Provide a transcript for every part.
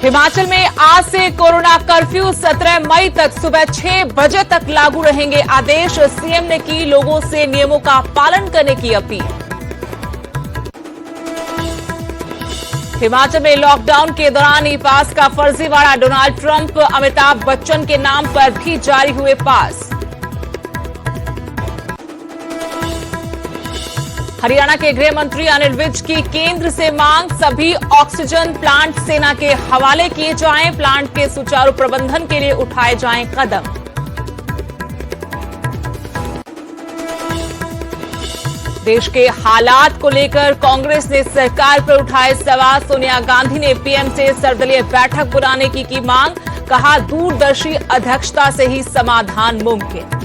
हिमाचल में आज से कोरोना कर्फ्यू 17 मई तक सुबह 6 बजे तक लागू रहेंगे आदेश। सीएम ने की लोगों से नियमों का पालन करने की अपील। हिमाचल में लॉकडाउन के दौरान ई पास का फर्जीवाड़ा, डोनाल्ड ट्रंप अमिताभ बच्चन के नाम पर भी जारी हुए पास। हरियाणा के गृह मंत्री अनिल विज की केंद्र से मांग, सभी ऑक्सीजन प्लांट सेना के हवाले किए जाएं, प्लांट के सुचारू प्रबंधन के लिए उठाए जाएं कदम। देश के हालात को लेकर कांग्रेस ने सरकार पर उठाए सवाल। सोनिया गांधी ने पीएम से सर्वदलीय बैठक बुलाने की मांग, कहा दूरदर्शी अध्यक्षता से ही समाधान मुमकिन।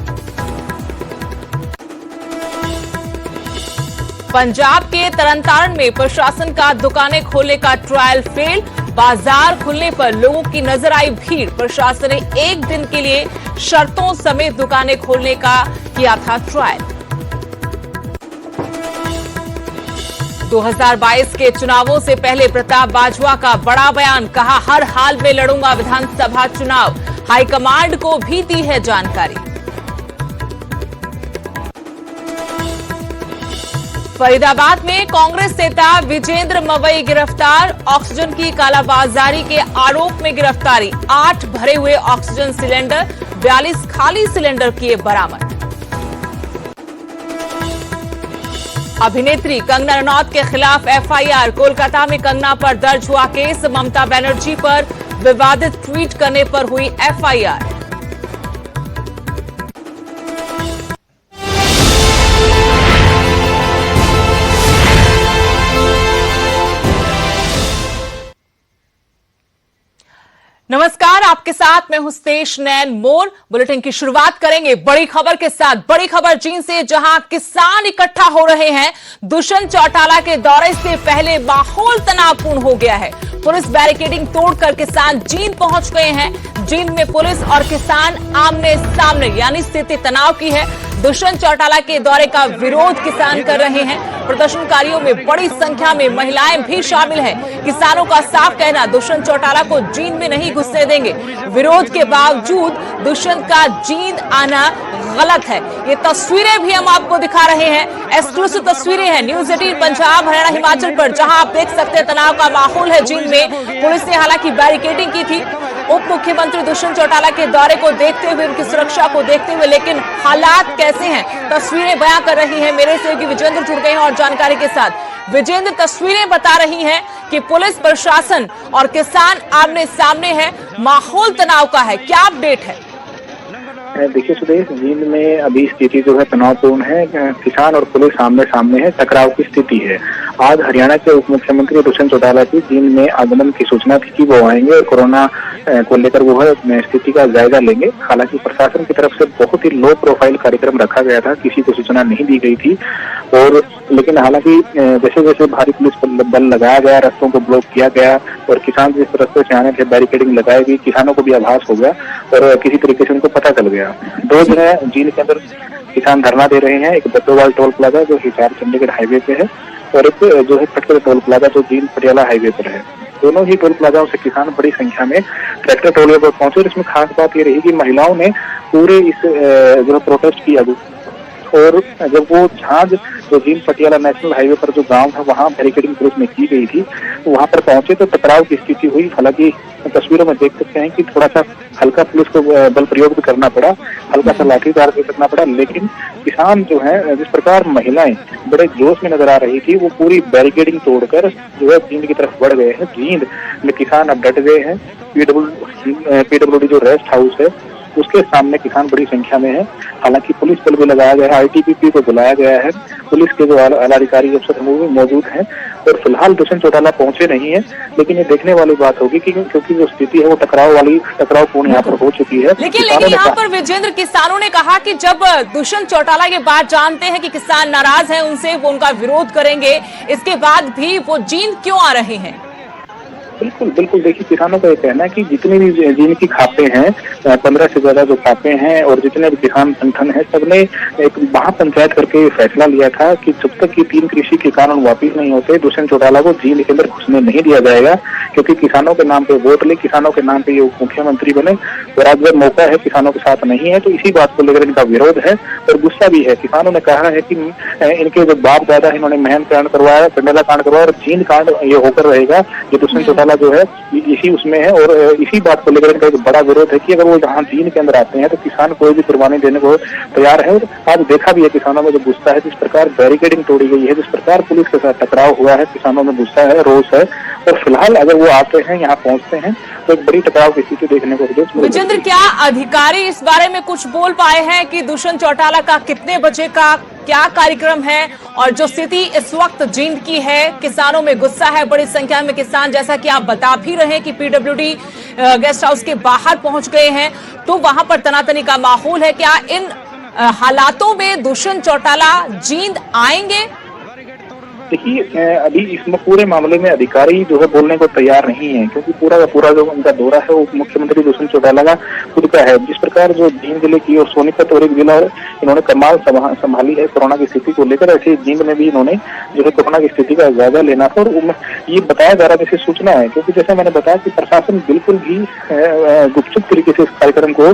पंजाब के तरनतारन में प्रशासन का दुकानें खोलने का ट्रायल फेल, बाजार खुलने पर लोगों की नजर आई भीड़। प्रशासन ने एक दिन के लिए शर्तों समेत दुकानें खोलने का किया था ट्रायल। 2022 के चुनावों से पहले प्रताप बाजवा का बड़ा बयान, कहा हर हाल में लड़ूंगा विधानसभा चुनाव, हाईकमांड को भी दी है जानकारी। फरीदाबाद में कांग्रेस नेता विजेंद्र मवई गिरफ्तार, ऑक्सीजन की कालाबाजारी के आरोप में गिरफ्तारी। 8 भरे हुए ऑक्सीजन सिलेंडर, 42 खाली सिलेंडर किए बरामद। अभिनेत्री कंगना रनौत के खिलाफ एफआईआर, कोलकाता में कंगना पर दर्ज हुआ केस। ममता बनर्जी पर विवादित ट्वीट करने पर हुई एफआईआर। नमस्कार, आपके साथ मैं हूं स्तेश नैन मोर। बुलेटिन की शुरुआत करेंगे बड़ी खबर के साथ। बड़ी खबर जींद से, जहां किसान इकट्ठा हो रहे हैं। दुष्यंत चौटाला के दौरे से पहले माहौल तनावपूर्ण हो गया है। पुलिस बैरिकेडिंग तोड़कर किसान जींद पहुंच गए हैं। जींद में पुलिस और किसान आमने सामने, यानी स्थिति तनाव की है। दुष्यंत चौटाला के दौरे का विरोध किसान कर रहे हैं। प्रदर्शनकारियों में बड़ी संख्या में महिलाएं भी शामिल हैं। किसानों का साफ कहना, दुष्यंत चौटाला को जींद में नहीं घुसने देंगे। विरोध के बावजूद दुष्यंत का जींद आना गलत है। ये तस्वीरें भी हम आपको दिखा रहे हैं, एक्सक्लूसिव तस्वीरें हैं न्यूज 18 पंजाब हरियाणा हिमाचल पर, जहां आप देख सकते हैं तनाव का माहौल है जींद में। पुलिस ने हालांकि बैरिकेडिंग की थी उप मुख्यमंत्री दुष्यंत चौटाला के दौरे को देखते हुए, उनकी सुरक्षा को देखते हुए। लेकिन हालात कैसे हैं, तस्वीरें बयां कर रही हैं मेरे सहयोगी विजेंद्र जुड़ गए हैं और जानकारी के साथ। विजेंद्र, तस्वीरें बता रही हैं कि पुलिस प्रशासन और किसान आमने सामने है, माहौल तनाव का है। क्या अपडेट है? देखिए सुदेश, जींद में अभी स्थिति जो है तनावपूर्ण है। किसान और पुलिस आमने सामने है, टकराव की स्थिति है। आज हरियाणा के उप मुख्यमंत्री दुष्यंत चौटाला की जींद में आगमन की सूचना थी कि वो आएंगे और कोरोना को लेकर वो है स्थिति का जायजा लेंगे। हालांकि प्रशासन की तरफ से बहुत ही लो प्रोफाइल कार्यक्रम रखा गया था, किसी को सूचना नहीं दी गई थी। और लेकिन हालांकि जैसे जैसे भारी पुलिस बल लगाया गया, रास्तों को ब्लॉक किया गया और किसान जिस रास्ते से आने थे बैरिकेडिंग लगाई गई, किसानों को भी आभास हो गया और किसी तरीके से उनको पता चल गया। 2 जगह जींद के अंदर किसान धरना दे रहे हैं। एक बद्दोवाल टोल प्लाजा जो हिसार चंडीगढ़ हाईवे पे है और एक जो है खटकर टोल प्लाजा जो जींद पटियाला हाईवे पर है। दोनों ही टोल प्लाजाओं से किसान बड़ी संख्या में ट्रैक्टर ट्रॉलियों पर पहुंचे। और इसमें खास बात ये रही कि महिलाओं ने पूरे इस जो प्रोटेस्ट किया और जब वो झांझ जो जींद पटियाला नेशनल हाईवे पर जो गांव है वहां बैरिकेडिंग पुलिस में की गई थी, तो वहां पर पहुंचे तो टकराव की स्थिति हुई। हालांकि तस्वीरों में देख सकते हैं कि थोड़ा सा हल्का पुलिस को बल प्रयोग भी करना पड़ा, हल्का सा लाठीचार्ज भी करना पड़ा। लेकिन किसान जो है, जिस प्रकार महिलाएं बड़े जोश में नजर आ रही थी, वो पूरी बैरिकेडिंग तोड़कर जो है जींद की तरफ बढ़ गए हैं। जींद में किसान अब डट गए हैं। पीडब्ल्यूडी जो रेस्ट हाउस है उसके सामने किसान बड़ी संख्या में है। हालांकि पुलिस बल भी लगाया गया है, आईटीबीपी को बुलाया गया है, पुलिस के जो आलाधिकारी अफसर वो भी मौजूद हैं। और फिलहाल दुष्यंत चौटाला पहुंचे नहीं है, लेकिन ये देखने वाली बात होगी कि क्योंकि जो स्थिति है वो टकरावपूर्ण यहाँ पर हो चुकी है। लेकिन यहाँ पर विजेंद्र, किसानों ने कहा कि जब दुष्यंत चौटाला ये बात जानते हैं कि किसान नाराज हैं उनसे, वो उनका विरोध करेंगे, इसके बाद भी वो जींद क्यों आ रहे हैं? बिल्कुल बिल्कुल, देखिए किसानों का ये कहना है कि जितनी भी जिनकी खापें हैं, 15 से ज्यादा जो खापें हैं और जितने भी किसान संगठन है, सबने एक महापंचायत करके फैसला लिया था कि जब तक ये 3 कृषि के कानून वापिस नहीं होते, दुष्यंत चौटाला को जेल के अंदर घुसने नहीं दिया जाएगा, क्योंकि किसानों के नाम पे वोट ले, किसानों के नाम पे ये उप मुख्यमंत्री बने और आज जब मौका है किसानों के साथ नहीं है, तो इसी बात को लेकर इनका विरोध है और गुस्सा भी है। किसानों ने कहा है कि इनके जो बाप दादा है, इन्होंने महम कांड करवाया, पिंडला कांड करवाया और जींद कांड ये होकर रहेगा। ये दुष्यंत चौटाला जो है इसी उसमें है और इसी बात को लेकर इनका एक बड़ा विरोध है कि अगर वो यहाँ जींद के अंदर आते हैं तो किसान कोई भी कुर्बानी देने को तैयार है। और आज देखा भी है किसानों में जो गुस्सा है, जिस प्रकार बैरिकेडिंग तोड़ी गई है, जिस प्रकार पुलिस के साथ टकराव हुआ है, किसानों में गुस्सा है, रोष है। और फिलहाल अगर वो आते हैं, यहाँ पहुंचते हैं, तो एक बड़ी टकराव की स्थिति देखने को मिलेगी। विजेंद्र, क्या अधिकारी इस बारे में कुछ बोल पाए हैं कि दुष्यंत चौटाला का कितने बजे का क्या कार्यक्रम है और जो स्थिति इस वक्त जींद की है, किसानों में गुस्सा है, बड़ी संख्या में किसान, जैसा कि आप बता भी रहे हैं कि पीडब्ल्यूडी गेस्ट हाउस के बाहर पहुंच गए हैं, तो वहां पर तनातनी का माहौल है। क्या इन हालातों में दुष्यंत चौटाला जींद आएंगे? देखिए अभी इस पूरे मामले में अधिकारी जो है बोलने को तैयार नहीं है, क्योंकि पूरा का पूरा जो उनका दौरा है वो मुख्यमंत्री दुष्यंत चौटाला का खुद का है। जिस प्रकार जो जींद जिले की और सोनीपत और एक जिला इन्होंने कमाल संभाली है कोरोना की स्थिति को लेकर, ऐसे जींद में भी इन्होंने जो है कोरोना की स्थिति का जायजा लेना था। और ये बताया जा रहा जैसे सूचना है, क्योंकि जैसे मैंने बताया कि प्रशासन बिल्कुल भी गुपचुप तरीके से इस कार्यक्रम को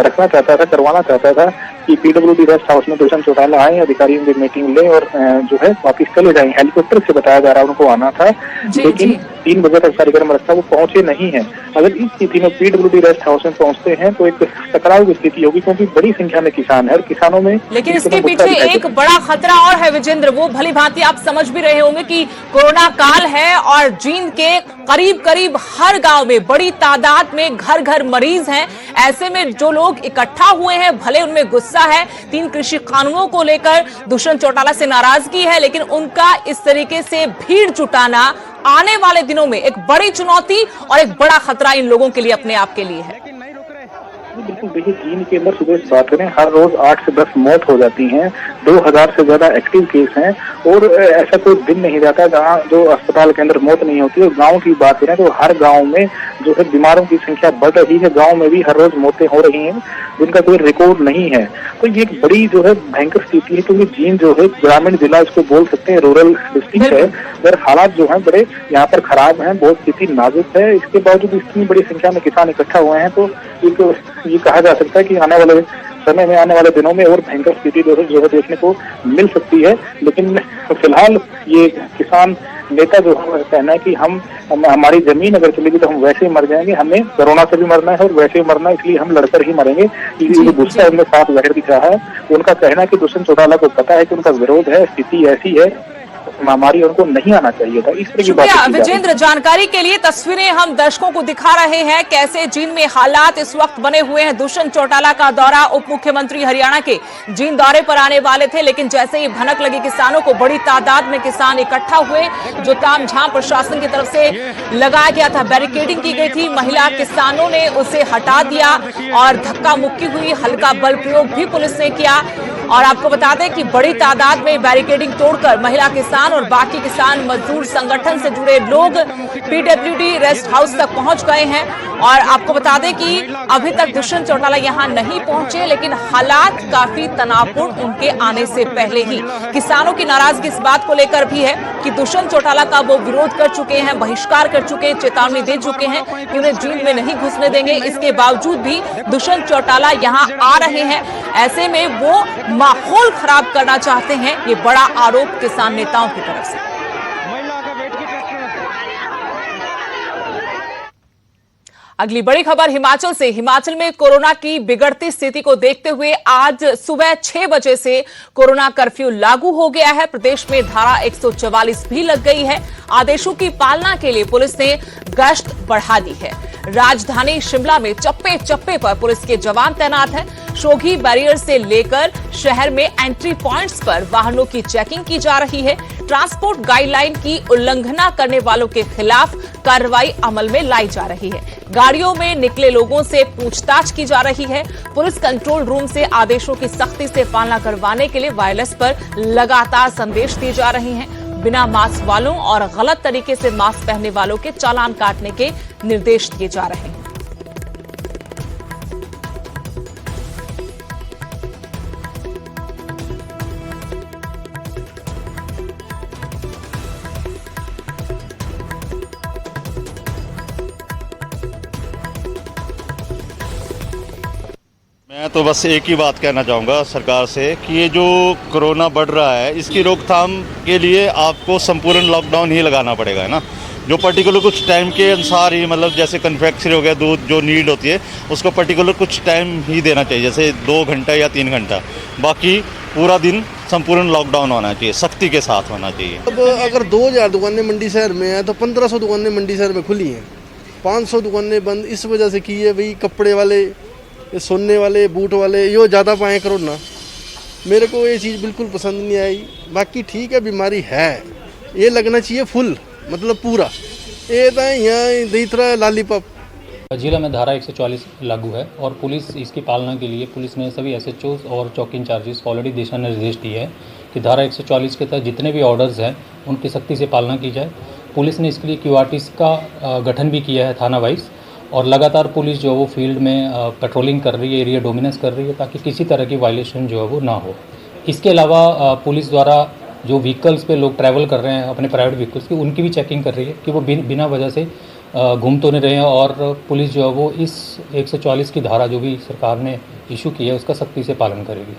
रखना चाहता था, करवाना चाहता था कि पीडब्ल्यूडी रेस्ट हाउस में दुष्यंत चौटाला आए, अधिकारियों की मीटिंग ले और जो है वापिस चले जाएं। हेलीकॉप्टर से बताया जा रहा है उनको आना था, लेकिन 3 बजे तक कार्यक्रम रखा, वो पहुंचे नहीं है। अगर इस स्थिति में पीडब्ल्यूडी रेस्ट हाउस में पहुंचते हैं तो एक टकराव की स्थिति होगी, क्योंकि बड़ी संख्या में किसान है और किसानों में। लेकिन इसके पीछे एक बड़ा खतरा और है विजेंद्र, वो भली भांति आप समझ भी रहे होंगे कि कोरोना काल है और जींद के करीब करीब हर गांव में बड़ी तादाद में घर घर मरीज हैं। ऐसे में जो लोग इकट्ठा हुए हैं, भले उनमें गुस्सा है, 3 कृषि कानूनों को लेकर दुष्यंत चौटाला से नाराजगी है, लेकिन उनका इस तरीके से भीड़ जुटाना आने वाले दिनों में एक बड़ी चुनौती और एक बड़ा खतरा इन लोगों के लिए, अपने आप के लिए है। बिल्कुल, देखिए चीन के अंदर सुबह से बात करें, हर रोज 8 से 10 मौत हो जाती हैं, 2000 से ज्यादा एक्टिव केस हैं और ऐसा कोई दिन नहीं जाता जहां जो अस्पताल के अंदर मौत नहीं होती। और गांव की बात करें तो हर गांव में जो है बीमारों की संख्या बढ़ रही है, गांव में भी हर रोज मौतें हो रही हैं जिनका कोई रिकॉर्ड नहीं है। तो ये एक बड़ी जो है भयंकर स्थिति है, क्योंकि जींद जो है ग्रामीण जिला इसको बोल सकते हैं, रूरल डिस्ट्रिक्ट है, और हालात जो है बड़े यहाँ पर खराब हैं, बहुत स्थिति नाजुक है। इसके बावजूद इतनी बड़ी संख्या में किसान इकट्ठा हुए हैं, तो ये कहा जा सकता है कि आने वाले समय में, आने वाले दिनों में और भयंकर स्थिति जो है देखने को मिल सकती है। लेकिन फिलहाल ये किसान नेता जो है कहना है कि हमारी जमीन अगर चलेगी तो हम वैसे ही मर जाएंगे, हमें कोरोना से भी मरना है और वैसे ही मरना है, इसलिए हम लड़कर ही मरेंगे। ये गुस्सा उनमें साफ जाहिर दिख रहा है। उनका कहना है कि दुष्यंत चौटाला को पता है कि उनका विरोध है, स्थिति ऐसी है, महामारी उनको नहीं आना चाहिए था। इस तरह की बात। विजेंद्र, जानकारी के लिए तस्वीरें हम दर्शकों को दिखा रहे हैं, कैसे जींद में हालात इस वक्त बने हुए हैं। दुष्यंत चौटाला का दौरा, उप मुख्यमंत्री हरियाणा के जींद दौरे पर आने वाले थे, लेकिन जैसे ही भनक लगी किसानों को, बड़ी तादाद में किसान इकट्ठा हुए। जो तामझाम प्रशासन की तरफ से लगाया गया था, बैरिकेडिंग की गई थी, महिला किसानों ने उसे हटा दिया और धक्का मुक्की हुई, हल्का बल प्रयोग भी पुलिस ने किया। और आपको बता दें कि बड़ी तादाद में बैरिकेडिंग तोड़कर महिला किसान और बाकी किसान मजदूर संगठन से जुड़े लोग पीडब्ल्यूडी रेस्ट हाउस तक पहुंच गए हैं। और आपको बता दें कि अभी तक दुष्यंत चौटाला यहां नहीं पहुंचे, लेकिन हालात काफी तनावपूर्ण उनके आने से पहले ही। किसानों की नाराजगी इस बात को लेकर भी है कि दुष्यंत चौटाला का वो विरोध कर चुके हैं, बहिष्कार कर चुके हैं, चेतावनी दे चुके हैं कि उन्हें जींद में नहीं घुसने देंगे। इसके बावजूद भी दुष्यंत चौटाला यहां आ रहे हैं। ऐसे में वो माहौल खराब करना चाहते हैं, ये बड़ा आरोप किसान नेताओं की तरफ से। अगली बड़ी खबर हिमाचल से। हिमाचल में कोरोना की बिगड़ती स्थिति को देखते हुए आज सुबह 6 बजे से कोरोना कर्फ्यू लागू हो गया है। प्रदेश में धारा 144 भी लग गई है। आदेशों की पालना के लिए पुलिस ने गश्त बढ़ा दी है। राजधानी शिमला में चप्पे चप्पे पर पुलिस के जवान तैनात हैं। शोघी बैरियर से लेकर शहर में एंट्री पॉइंट्स पर वाहनों की चेकिंग की जा रही है। ट्रांसपोर्ट गाइडलाइन की उल्लंघना करने वालों के खिलाफ कार्रवाई अमल में लाई जा रही है। गाड़ियों में निकले लोगों से पूछताछ की जा रही है। पुलिस कंट्रोल रूम से आदेशों की सख्ती से पालना करवाने के लिए वायरलेस पर लगातार संदेश दिए जा रहे हैं। बिना मास्क वालों और गलत तरीके से मास्क पहनने वालों के चालान काटने के निर्देश दिए जा रहे हैं। मैं तो बस एक ही बात कहना चाहूँगा सरकार से कि ये जो कोरोना बढ़ रहा है इसकी रोकथाम के लिए आपको संपूर्ण लॉकडाउन ही लगाना पड़ेगा, है ना। जो पर्टिकुलर कुछ टाइम के अनुसार ही, मतलब जैसे कन्फेक्शनरी हो गया, दूध जो नीड होती है उसको पर्टिकुलर कुछ टाइम ही देना चाहिए, जैसे 2 घंटा या 3 घंटा। बाकी पूरा दिन संपूर्ण लॉकडाउन होना चाहिए, सख्ती के साथ होना चाहिए। अब अगर 2000 दुकानें मंडी शहर में हैं तो 1500 दुकानें मंडी शहर में खुली हैं, 500 दुकानें बंद इस वजह से की है भाई कपड़े वाले, सोने वाले, बूट वाले यो ज़्यादा पाए कोरोना। मेरे को ये चीज़ बिल्कुल पसंद नहीं आई। बाकी ठीक है, बीमारी है, ये लगना चाहिए फुल, मतलब पूरा। ये तो यहाँ देख लॉलीपॉप। जिला में धारा 144 लागू है और पुलिस इसकी पालना के लिए पुलिस ने सभी SHOs और चौकी इंचार्जेस को ऑलरेडी दिशा निर्देश दिए हैं कि धारा 144 के तहत जितने भी ऑर्डर्स हैं उनकी सख्ती से पालना की जाए। पुलिस ने इसके लिए QRTs का गठन भी किया है थाना वाइज, और लगातार पुलिस जो है वो फील्ड में पेट्रोलिंग कर रही है, एरिया डोमिनेंस कर रही है ताकि किसी तरह की वायलेशन जो है वो ना हो। इसके अलावा पुलिस द्वारा जो व्हीकल्स पे लोग ट्रैवल कर रहे हैं अपने प्राइवेट व्हीकल्स की, उनकी भी चेकिंग कर रही है कि वो बिना वजह से घूम तो नहीं रहे हैं, और पुलिस जो है वो इस 144 की धारा जो भी सरकार ने इशू की है उसका सख्ती से पालन करेगी।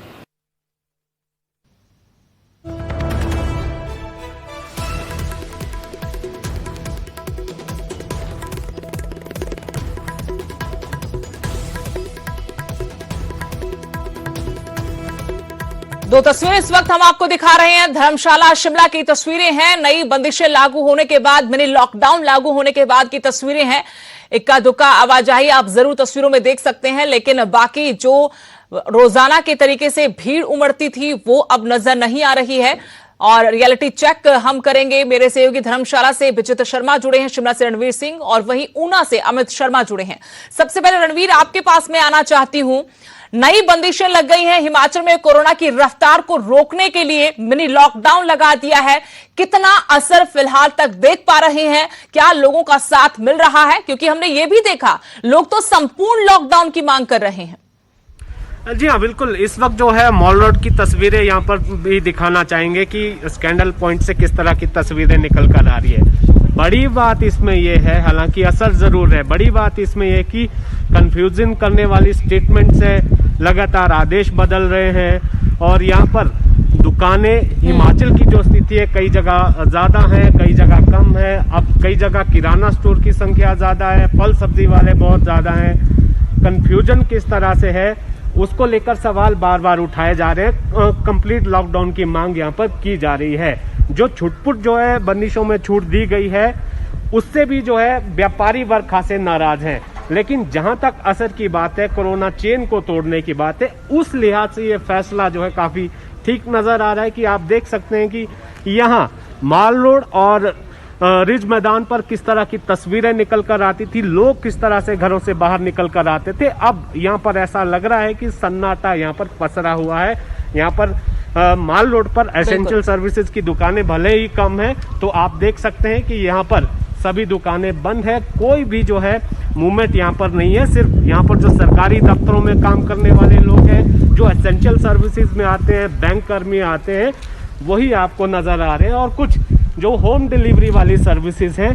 दो तस्वीरें इस वक्त हम आपको दिखा रहे हैं, धर्मशाला शिमला की तस्वीरें हैं। नई बंदिशें लागू होने के बाद, मिनी लॉकडाउन लागू होने के बाद की तस्वीरें हैं। इक्का दुक्का आवाजाही आप जरूर तस्वीरों में देख सकते हैं, लेकिन बाकी जो रोजाना के तरीके से भीड़ उमड़ती थी वो अब नजर नहीं आ रही है। और रियलिटी चेक हम करेंगे। मेरे सहयोगी धर्मशाला से विचित्र शर्मा जुड़े हैं, शिमला से रणवीर सिंह, और वहीं ऊना से अमित शर्मा जुड़े हैं। सबसे पहले रणवीर, आपके पास मैं आना चाहती हूं। नई बंदिशें लग गई हैं, हिमाचल में कोरोना की रफ्तार को रोकने के लिए मिनी लॉकडाउन लगा दिया है। कितना असर फिलहाल तक देख पा रहे हैं? क्या लोगों का साथ मिल रहा है? क्योंकि हमने ये भी देखा, लोग तो संपूर्ण लॉकडाउन की मांग कर रहे हैं। जी हाँ, बिल्कुल। इस वक्त जो है मॉल रोड की तस्वीरें यहाँ पर भी दिखाना चाहेंगे कि स्कैंडल पॉइंट से किस तरह की तस्वीरें निकल कर आ रही है। बड़ी बात इसमें यह है, हालांकि असर जरूर है, बड़ी बात इसमें यह कि कंफ्यूजन करने वाली स्टेटमेंट्स है, लगातार आदेश बदल रहे हैं, और यहाँ पर दुकानें, हिमाचल की जो स्थिति है, कई जगह ज्यादा है, कई जगह कम है। अब कई जगह किराना स्टोर की संख्या ज्यादा है, फल सब्जी वाले बहुत ज्यादा हैं। कंफ्यूजन किस तरह से है उसको लेकर सवाल बार बार उठाए जा रहे हैं। कंप्लीट लॉकडाउन की मांग यहाँ पर की जा रही है। जो छुटपुट जो है बंदिशों में छूट दी गई है उससे भी जो है व्यापारी वर्ग खासे नाराज हैं। लेकिन जहां तक असर की बात है, कोरोना चेन को तोड़ने की बात है, उस लिहाज से ये फैसला जो है काफी ठीक नजर आ रहा है। कि आप देख सकते हैं कि यहाँ माल रोड और रिज मैदान पर किस तरह की तस्वीरें निकल कर आती थी, लोग किस तरह से घरों से बाहर निकल कर आते थे। अब यहाँ पर ऐसा लग रहा है कि सन्नाटा यहाँ पर पसरा हुआ है। यहाँ पर माल रोड पर एसेंशियल सर्विसेज की दुकानें भले ही कम हैं, तो आप देख सकते हैं कि यहाँ पर सभी दुकानें बंद है, कोई भी जो है मूवमेंट यहाँ पर नहीं है। सिर्फ यहाँ पर जो सरकारी दफ्तरों में काम करने वाले लोग हैं, जो एसेंशियल सर्विसेज में आते हैं, बैंक कर्मी आते हैं, वही आपको नजर आ रहे हैं। और कुछ जो होम डिलीवरी वाली सर्विसेज हैं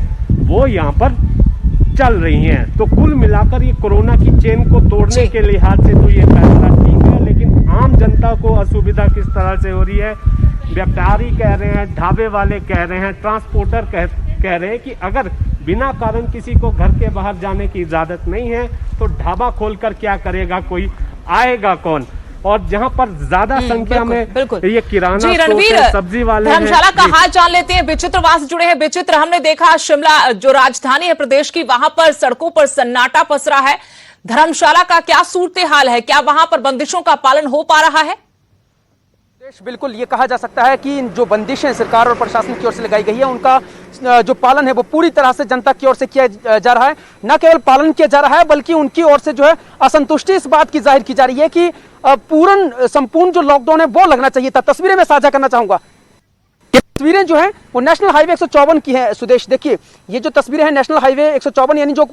वो यहाँ पर चल रही हैं। तो कुल मिलाकर ये कोरोना की चेन को तोड़ने के लिहाज से तो ये फैसला ठीक है, लेकिन आम जनता को असुविधा किस तरह से हो रही है, व्यापारी कह रहे हैं, ढाबे वाले कह रहे हैं, ट्रांसपोर्टर कह रहे हैं कि अगर बिना कारण किसी को घर के बाहर जाने की इजाजत नहीं है तो ढाबा खोलकर क्या करेगा कोई, आएगा कौन। और जहां पर ज्यादा संख्या में ये किराना स्टोर, सब्जी वाले, धर्मशाला का हाल जान लेते हैं। विचित्र वास जुड़े हैं। विचित्र, हमने देखा शिमला जो राजधानी है प्रदेश की, वहां पर सड़कों पर सन्नाटा पसरा है। धर्मशाला का क्या सूरत हाल है? क्या वहां पर बंदिशों का पालन हो पा रहा है? बिल्कुल, ये कहा जा सकता है कि जो बंदिशें सरकार और प्रशासन की ओर से लगाई गई है उनका जो पालन है वो पूरी तरह से जनता की ओर से किया जा रहा है। न केवल पालन किया जा रहा है बल्कि उनकी ओर से जो है असंतुष्टि इस बात की जाहिर की जा रही है कि संपूर्ण जो लॉकडाउन है वो लगना चाहिए था। तस्वीरें मैं साझा करना चाहूंगा। तस्वीरें जो है वो नेशनल हाईवे 154 की है सुदेश। देखिए ये जो तस्वीरें हैं नेशनल हाईवे 154 यानी जो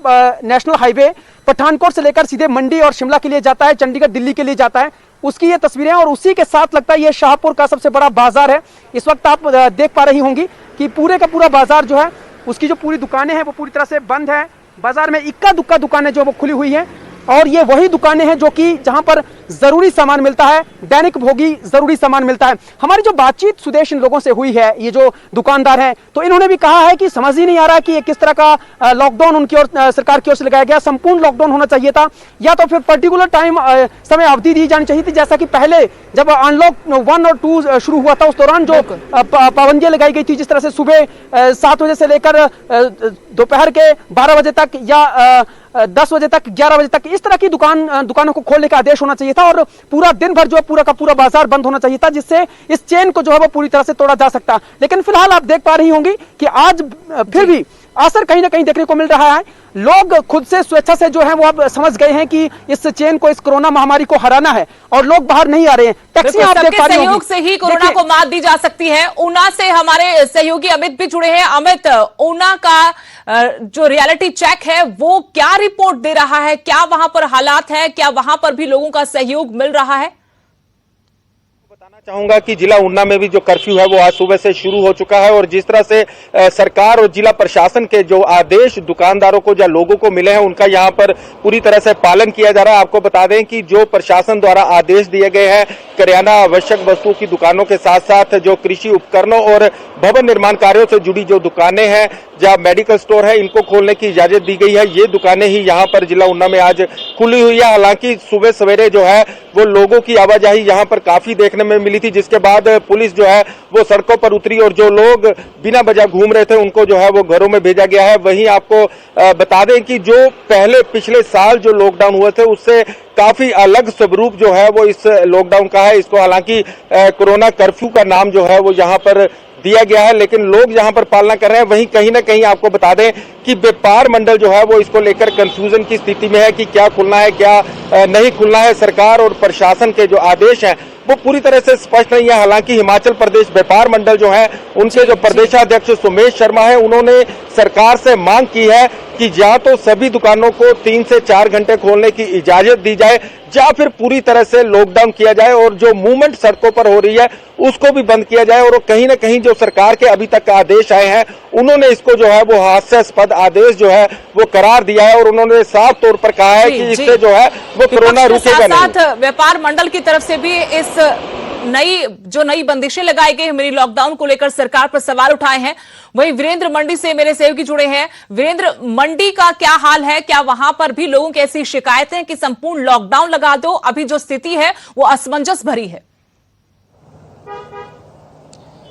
नेशनल हाईवे पठानकोट से लेकर सीधे मंडी और शिमला के लिए जाता है, चंडीगढ़ दिल्ली के लिए जाता है, उसकी ये तस्वीरें हैं। और उसी के साथ लगता है ये शाहपुर का सबसे बड़ा बाजार है। इस वक्त आप देख पा रही होंगी कि पूरे का पूरा बाजार जो है उसकी जो पूरी दुकानें हैं वो पूरी तरह से बंद है। बाजार में इक्का दुक्का दुकानें जो वो खुली हुई हैं और ये वही दुकानें हैं जो कि जहां पर जरूरी सामान मिलता है, दैनिक भोगी जरूरी सामान मिलता है। हमारी जो बातचीत सुदेश इन लोगों से हुई है, ये जो दुकानदार हैं, तो इन्होंने भी कहा है कि समझ ही नहीं आ रहा कि ये किस तरह का लॉकडाउन उनकी ओर सरकार की ओर से लगाया गया। संपूर्ण लॉकडाउन होना चाहिए था या तो फिर पर्टिकुलर टाइम समय अवधि दी जानी चाहिए थी, जैसा कि पहले जब अनलॉक 1 और 2 शुरू हुआ था उस दौरान जो पाबंदियां लगाई गई थी, जिस तरह से सुबह 7 बजे से लेकर दोपहर के 12 बजे तक या 10 बजे तक, 11 बजे तक, इस तरह की दुकानों को खोलने का आदेश होना चाहिए था और पूरा दिन भर जो है पूरा का पूरा बाजार बंद होना चाहिए था, जिससे इस चेन को जो है वो पूरी तरह से तोड़ा जा सकता। लेकिन फिलहाल आप देख पा रही होंगी कि आज फिर भी असर कहीं ना कहीं देखने को मिल रहा है। लोग खुद से स्वेच्छा से जो है वो अब समझ गए हैं कि इस चेन को, इस कोरोना महामारी को हराना है और लोग बाहर नहीं आ रहे हैं। टैक्सियां आप देख पा रही होंगी, सहयोग से ही कोरोना को मात दी जा सकती है। ऊना से हमारे सहयोगी अमित भी जुड़े हैं। अमित, ऊना का जो रियलिटी चेक है वो क्या रिपोर्ट दे रहा है? क्या वहां पर हालात है? क्या वहां पर भी लोगों का सहयोग मिल रहा है? बताना चाहूंगा कि जिला ऊना में भी जो कर्फ्यू है वो आज सुबह से शुरू हो चुका है और जिस तरह से सरकार और जिला प्रशासन के जो आदेश दुकानदारों को या लोगों को मिले हैं उनका यहां पर पूरी तरह से पालन किया जा रहा है। आपको बता दें कि जो प्रशासन द्वारा आदेश दिए गए हैं, करियाना आवश्यक वस्तुओं की दुकानों के साथ साथ जो कृषि उपकरणों और भवन निर्माण कार्यों से जुड़ी जो दुकानें हैं या मेडिकल स्टोर है, इनको खोलने की इजाजत दी गई है। ये दुकानें ही यहाँ पर जिला ऊना में आज खुली हुई है। हालांकि सुबह सवेरे जो है वो लोगों की आवाजाही यहाँ पर काफी देखने में मिली थी, जिसके बाद पुलिस जो है वो सड़कों पर उतरी और जो लोग बिना वजह घूम रहे थे उनको जो है वो घरों में भेजा गया है। वहीं आपको बता दें कि जो पहले पिछले साल जो लॉकडाउन हुए थे उससे काफी अलग स्वरूप जो है वो इस लॉकडाउन का है। इसको हालांकि कोरोना कर्फ्यू का नाम जो है वो यहाँ पर दिया गया है, लेकिन लोग यहाँ पर पालना कर रहे हैं। वहीं कहीं ना कहीं आपको बता दें कि व्यापार मंडल जो है वो इसको लेकर कंफ्यूजन की स्थिति में है कि क्या खुलना है क्या नहीं खुलना है। सरकार और प्रशासन के जो आदेश हैं वो पूरी तरह से स्पष्ट नहीं है। हालांकि हिमाचल प्रदेश व्यापार मंडल जो है उनके जो प्रदेशाध्यक्ष सुमेश शर्मा है, उन्होंने सरकार से मांग की है कि या तो सभी दुकानों को 3 से 4 घंटे खोलने की इजाजत दी जाए या फिर पूरी तरह से लॉकडाउन किया जाए और जो मूवमेंट सड़कों पर हो रही है उसको भी बंद किया जाए। और कहीं ना कहीं जो सरकार के अभी तक आदेश आए हैं उन्होंने इसको जो है वो हास्यास्पद आदेश जो है वो करार दिया है और उन्होंने साफ तौर पर कहा है कि इससे जो है वो कोरोना रुकेगा नहीं। साथ व्यापार मंडल की तरफ से भी इस नई बंदिशें लगाई गई, मेरी लॉकडाउन को लेकर सरकार पर सवाल उठाए हैं। वहीं वीरेंद्र मंडी से मेरे सहयोगी जुड़े हैं। वीरेंद्र, मंडी का क्या हाल है? क्या वहां पर भी लोगों की ऐसी शिकायतें हैं कि संपूर्ण लॉकडाउन लगा दो? अभी जो स्थिति है वो असमंजस भरी है।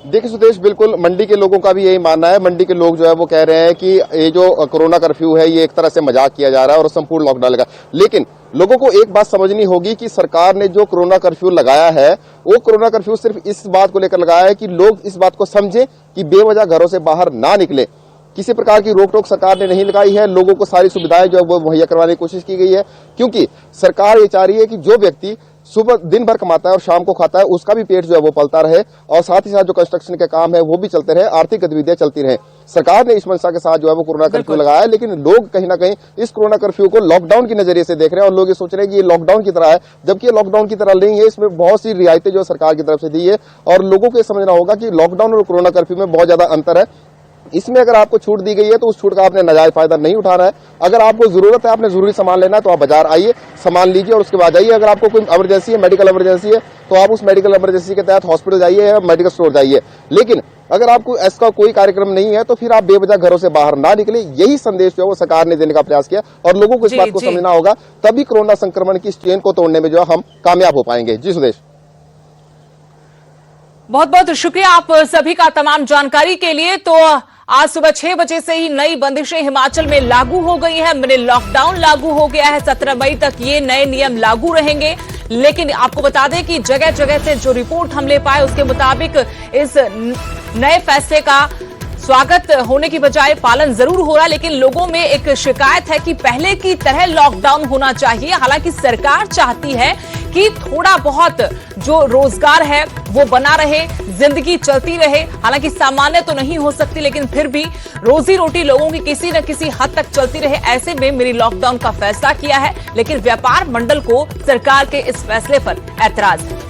देखिए सुदेश, बिल्कुल मंडी के लोगों का भी यही मानना है। मंडी के लोग जो है वो कह रहे हैं कि ये जो कोरोना कर्फ्यू है ये एक तरह से मजाक किया जा रहा है और संपूर्ण लॉकडाउन लगा। लेकिन लोगों को एक बात समझनी होगी कि सरकार ने जो कोरोना कर्फ्यू लगाया है वो कोरोना कर्फ्यू सिर्फ इस बात को लेकर लगाया है कि लोग इस बात को समझें कि बेवजह घरों से बाहर ना निकले। किसी प्रकार की रोक टोक सरकार ने नहीं लगाई है। लोगों को सारी सुविधाएं जो है वो मुहैया करवाने की कोशिश की गई है, क्योंकि सरकार ये चाह रही है कि जो व्यक्ति सुबह दिन भर कमाता है और शाम को खाता है उसका भी पेट जो है वो पलता रहे और साथ ही साथ जो कंस्ट्रक्शन के काम है वो भी चलते रहे, आर्थिक गतिविधियां चलती रहे। सरकार ने इस मंशा के साथ जो है वो कोरोना कर्फ्यू लगाया है, लेकिन लोग कहीं ना कहीं इस कोरोना कर्फ्यू को लॉकडाउन की नजरिए से देख रहे हैं और लोग ये सोच रहे हैं कि ये लॉकडाउन की तरह है, जबकि ये लॉकडाउन की तरह नहीं है। इसमें बहुत सी रियायतें जो सरकार की तरफ से दी है और लोगों को समझना होगा कि लॉकडाउन और कोरोना कर्फ्यू में बहुत ज्यादा अंतर है। इसमें अगर आपको छूट दी गई है तो उस छूट का आपने नाजायज फायदा नहीं उठाना है। अगर आपको जरूरत है, आपने जरूरी सामान लेना है तो आप बाजार आइए, सामान लीजिए और उसके बाद जाइए। अगर आपको कोई इमरजेंसी है, मेडिकल इमरजेंसी है, तो आप उस मेडिकल इमरजेंसी के तहत हॉस्पिटल जाइए या मेडिकल स्टोर जाइए। लेकिन अगर आपको ऐसा कोई कार्यक्रम नहीं है तो फिर आप बेवजह घरों से बाहर ना निकले। यही संदेश जो है वो सरकार ने देने का प्रयास किया और लोगों को इस बात को समझना होगा, तभी कोरोना संक्रमण की इस चेन को तोड़ने में जो हम कामयाब हो पाएंगे। जी सुदेश, बहुत बहुत शुक्रिया आप सभी का तमाम जानकारी के लिए। तो आज सुबह 6 बजे से ही नई बंदिशें हिमाचल में लागू हो गई हैं। मिनी लॉकडाउन लागू हो गया है। 17 मई तक ये नए नियम लागू रहेंगे। लेकिन आपको बता दें कि जगह जगह से जो रिपोर्ट हम ले पाए उसके मुताबिक इस नए फैसले का स्वागत होने की बजाय पालन जरूर हो रहा, लेकिन लोगों में एक शिकायत है कि पहले की तरह लॉकडाउन होना चाहिए। हालांकि सरकार चाहती है कि थोड़ा बहुत जो रोजगार है वो बना रहे, जिंदगी चलती रहे। हालांकि सामान्य तो नहीं हो सकती, लेकिन फिर भी रोजी रोटी लोगों की किसी न किसी हद तक चलती रहे, ऐसे में मिनी लॉकडाउन का फैसला किया है। लेकिन व्यापार मंडल को सरकार के इस फैसले पर ऐतराज है।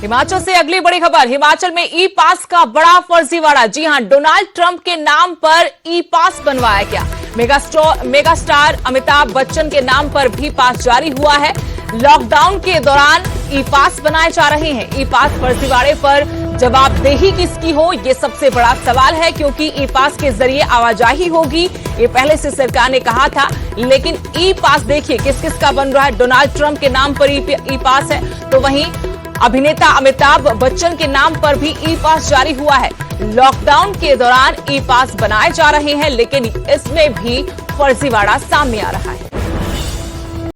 हिमाचल से अगली बड़ी खबर। हिमाचल में ई पास का बड़ा फर्जीवाड़ा। जी हां, डोनाल्ड ट्रंप के नाम पर ई पास बनवाया गया। मेगा स्टार अमिताभ बच्चन के नाम पर भी पास जारी हुआ है। लॉकडाउन के दौरान ई पास बनाए जा रहे हैं। ई पास फर्जीवाड़े पर जवाबदेही किसकी हो, यह सबसे बड़ा सवाल है, क्योंकि ई पास के जरिए आवाजाही होगी, ये पहले से सरकार ने कहा था। लेकिन ई पास देखिए किस किस का बन रहा है। डोनाल्ड ट्रंप के नाम पर ई पास है, तो वहीं अभिनेता अमिताभ बच्चन के नाम पर भी ई पास जारी हुआ है। लॉकडाउन के दौरान ई पास बनाए जा रहे हैं, लेकिन इसमें भी फर्जीवाड़ा सामने आ रहा है।